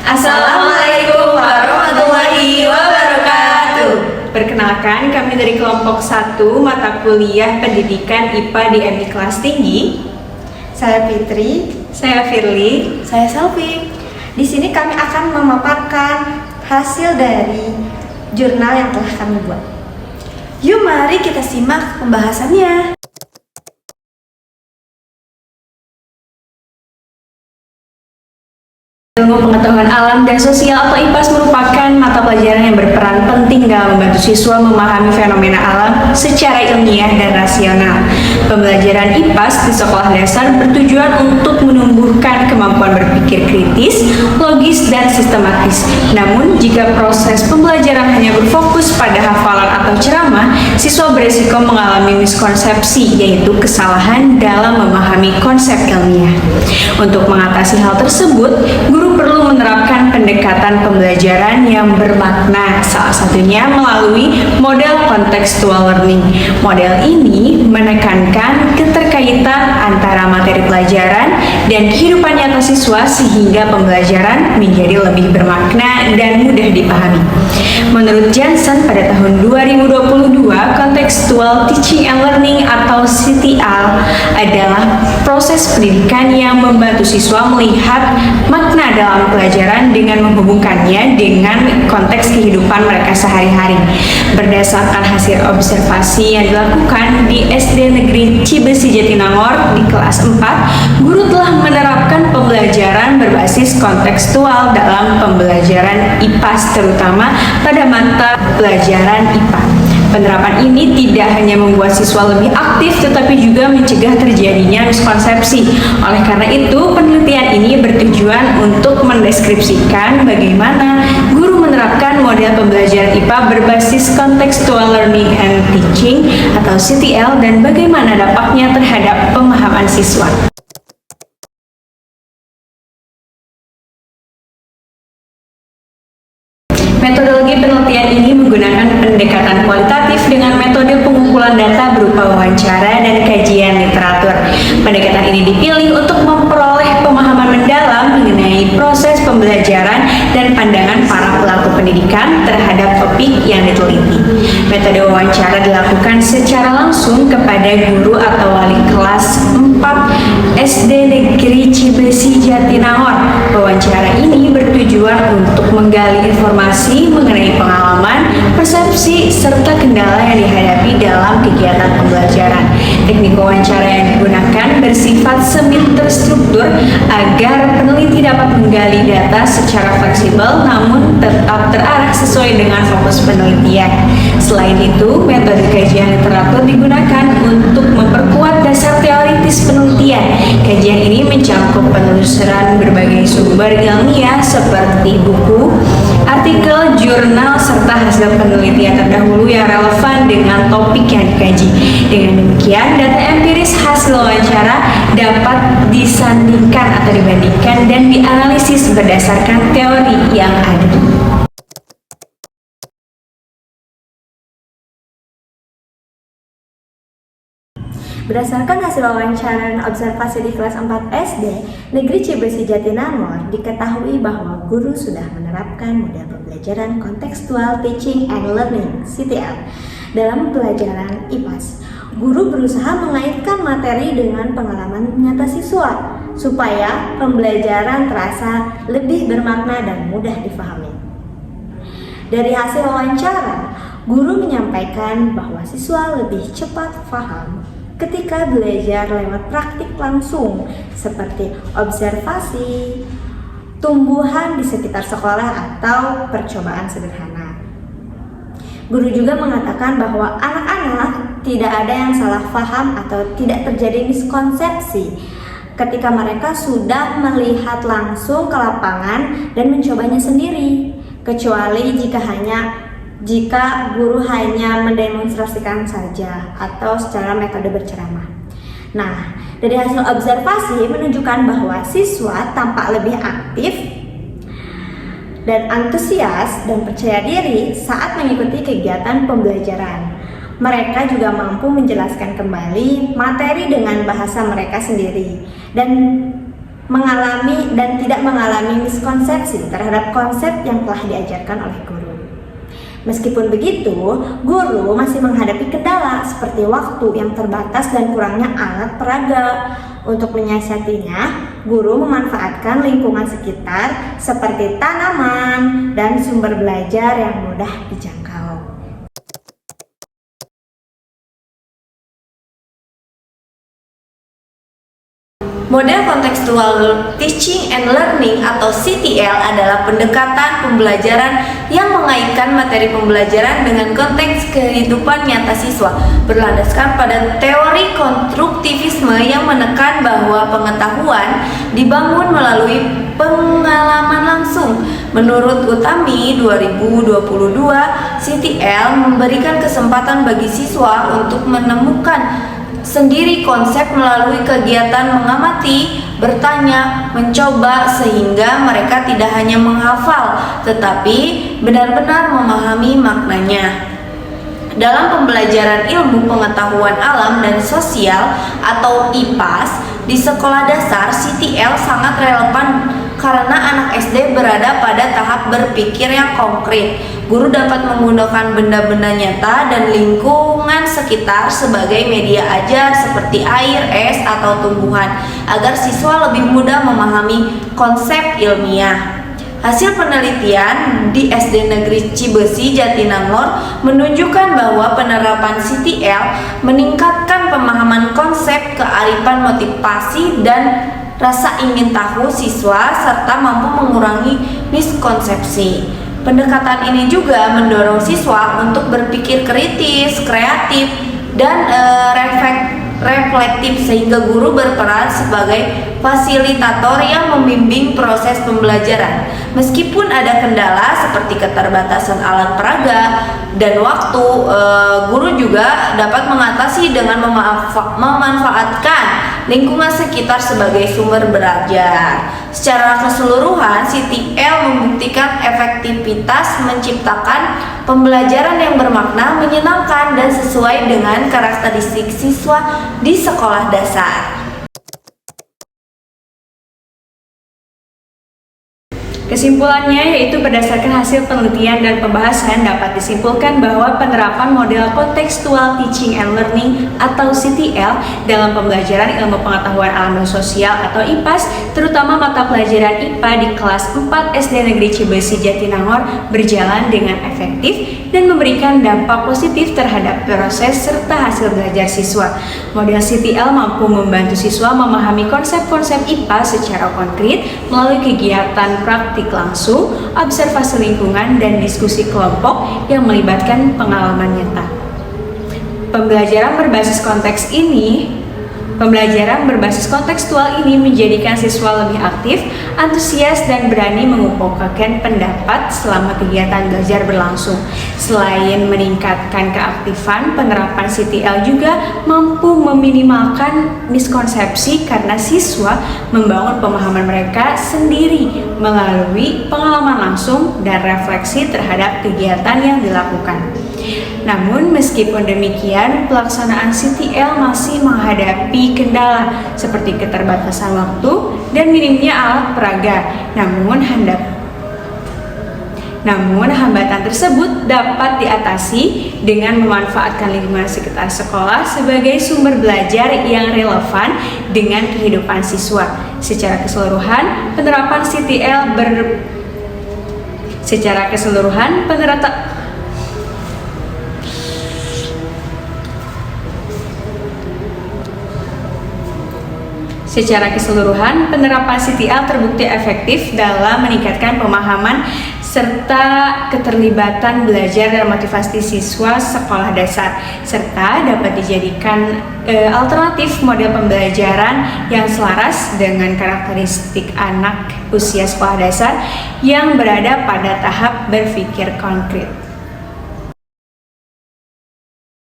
Assalamualaikum warahmatullahi wabarakatuh. Perkenalkan, kami dari kelompok 1 mata kuliah Pendidikan IPA di MI Kelas Tinggi. Saya Fitri. Saya Firly. Saya Selvi. Di sini kami akan memaparkan hasil dari jurnal yang telah kami buat. Yuk mari kita simak pembahasannya. Ilmu pengetahuan alam dan sosial atau IPAS merupakan mata pelajaran yang berperan penting dalam membantu siswa memahami fenomena alam secara ilmiah dan rasional. Pembelajaran IPAS di sekolah dasar bertujuan untuk menumbuhkan kemampuan berpikir kritis, logis, dan sistematis. Namun, jika proses pembelajaran hanya berfokus pada hafalan atau ceramah, siswa beresiko mengalami miskonsepsi, yaitu kesalahan dalam memahami konsep ilmiah. Untuk mengatasi hal tersebut, guru perlu menerapkan pendekatan pembelajaran yang bermakna, salah satunya melalui model contextual learning. Model ini menekankan keterkaitan antara materi pelajaran dan kehidupan nyata siswa sehingga pembelajaran menjadi lebih bermakna dan mudah dipahami. Menurut Johnson, pada tahun 2022, Contextual Teaching and Learning atau CTL adalah proses pendidikan yang membantu siswa melihat makna dalam pelajaran dengan menghubungkannya dengan konteks kehidupan mereka sehari-hari. Berdasarkan hasil observasi yang dilakukan di SD Negeri Cibesi Jatinangor di kelas 4, guru telah menerapkan pembelajaran berbasis kontekstual dalam pembelajaran IPAS, terutama pada mata pelajaran IPA. Penerapan ini tidak hanya membuat siswa lebih aktif, tetapi juga mencegah terjadinya miskonsepsi. Oleh karena itu, penelitian ini bertujuan untuk mendeskripsikan bagaimana guru menerapkan model pembelajaran IPA berbasis Contextual Learning and Teaching atau CTL dan bagaimana dampaknya terhadap pemahaman siswa. Metodologi penelitian ini menggunakan pendekatan kualitatif dengan metode pengumpulan data berupa wawancara dan kajian literatur. Pendekatan ini dipilih untuk memperoleh pemahaman mendalam mengenai proses pembelajaran dan pandangan para pelaku pendidikan terhadap topik yang diteliti. Metode wawancara dilakukan secara langsung kepada guru atau wali kelas 4 SD Negeri Cibesi Jatinangor. Wawancara ini bertujuan untuk menggali informasi mengenai pengalaman, persepsi, serta kendala yang dihadapi dalam kegiatan pembelajaran. Teknik wawancara yang digunakan bersifat semi terstruktur agar peneliti dapat menggali data secara fleksibel namun tetap terarah sesuai dengan fokus penelitian. Selain itu, metode kajian literatur digunakan untuk memperkuat dasar teoritis penelitian. Kajian ini mencakup penelusuran berbagai sumber ilmiah seperti buku, artikel, jurnal, serta hasil penelitian terdahulu yang relevan dengan topik yang dikaji. Dengan demikian, data empiris hasil wawancara dapat disandingkan atau dibandingkan dan dianalisis berdasarkan teori yang ada. Berdasarkan hasil wawancara dan observasi di kelas 4 SD Negeri Cibesi Jatinangor, diketahui bahwa guru sudah menerapkan model pembelajaran Contextual Teaching and Learning (CTL) dalam pelajaran IPAS. Guru berusaha mengaitkan materi dengan pengalaman nyata siswa supaya pembelajaran terasa lebih bermakna dan mudah difahami. Dari hasil wawancara, guru menyampaikan bahwa siswa lebih cepat paham ketika belajar lewat praktik langsung seperti observasi, tumbuhan di sekitar sekolah atau percobaan sederhana. Guru juga mengatakan bahwa anak-anak tidak ada yang salah paham atau tidak terjadi miskonsepsi ketika mereka sudah melihat langsung ke lapangan dan mencobanya sendiri, kecuali jika guru hanya mendemonstrasikan saja atau secara metode berceramah. Nah, dari hasil observasi menunjukkan bahwa siswa tampak lebih aktif dan antusias dan percaya diri saat mengikuti kegiatan pembelajaran. Mereka juga mampu menjelaskan kembali materi dengan bahasa mereka sendiri dan mengalami dan tidak mengalami miskonsepsi terhadap konsep yang telah diajarkan oleh guru. Meskipun begitu, guru masih menghadapi kendala seperti waktu yang terbatas dan kurangnya alat peraga. Untuk menyiasatinya, guru memanfaatkan lingkungan sekitar seperti tanaman dan sumber belajar yang mudah dijangkau. Model Contextual Teaching and Learning atau CTL adalah pendekatan pembelajaran yang mengaitkan materi pembelajaran dengan konteks kehidupan nyata siswa, berlandaskan pada teori konstruktivisme yang menekan bahwa pengetahuan dibangun melalui pengalaman langsung. Menurut Utami 2022, CTL memberikan kesempatan bagi siswa untuk menemukan sendiri konsep melalui kegiatan mengamati, bertanya, mencoba, sehingga mereka tidak hanya menghafal tetapi benar-benar memahami maknanya. Dalam pembelajaran ilmu pengetahuan alam dan sosial atau IPAS di sekolah dasar, CTL sangat relevan karena anak SD berada pada tahap berpikir yang konkret. Guru dapat menggunakan benda-benda nyata dan lingkungan sekitar sebagai media ajar seperti air, es, atau tumbuhan agar siswa lebih mudah memahami konsep ilmiah. Hasil penelitian di SD Negeri Cibesi, Jatinangor menunjukkan bahwa penerapan CTL meningkatkan pemahaman konsep, kearifan motivasi, dan rasa ingin tahu siswa serta mampu mengurangi miskonsepsi. Pendekatan ini juga mendorong siswa untuk berpikir kritis, kreatif, dan reflektif sehingga guru berperan sebagai fasilitator yang membimbing proses pembelajaran. Meskipun ada kendala seperti keterbatasan alat peraga dan waktu, guru juga dapat mengatasi dengan memanfaatkan lingkungan sekitar sebagai sumber belajar. Secara keseluruhan, CTL membuktikan efektivitas menciptakan pembelajaran yang bermakna, menyenangkan, dan sesuai dengan karakteristik siswa di sekolah dasar. Kesimpulannya yaitu berdasarkan hasil penelitian dan pembahasan dapat disimpulkan bahwa penerapan model Contextual Teaching and Learning atau CTL dalam pembelajaran ilmu pengetahuan alam dan sosial atau IPAS, terutama mata pelajaran IPA di kelas 4 SD Negeri Cibesi Jatinangor berjalan dengan efektif dan memberikan dampak positif terhadap proses serta hasil belajar siswa. Model CTL mampu membantu siswa memahami konsep-konsep IPA secara konkret melalui kegiatan praktik langsung, observasi lingkungan, dan diskusi kelompok yang melibatkan pengalaman nyata. Pembelajaran berbasis kontekstual ini menjadikan siswa lebih aktif, antusias, dan berani mengemukakan pendapat selama kegiatan belajar berlangsung. Selain meningkatkan keaktifan, penerapan CTL juga mampu meminimalkan miskonsepsi karena siswa membangun pemahaman mereka sendiri melalui pengalaman langsung dan refleksi terhadap kegiatan yang dilakukan. Namun meskipun demikian, pelaksanaan CTL masih menghadapi kendala seperti keterbatasan waktu dan minimnya alat peraga. Namun hambatan tersebut dapat diatasi dengan memanfaatkan lingkungan sekitar sekolah sebagai sumber belajar yang relevan dengan kehidupan siswa. Secara keseluruhan, penerapan CTL CTL terbukti efektif dalam meningkatkan pemahaman serta keterlibatan belajar dan motivasi siswa sekolah dasar, serta dapat dijadikan alternatif model pembelajaran yang selaras dengan karakteristik anak usia sekolah dasar yang berada pada tahap berpikir konkret.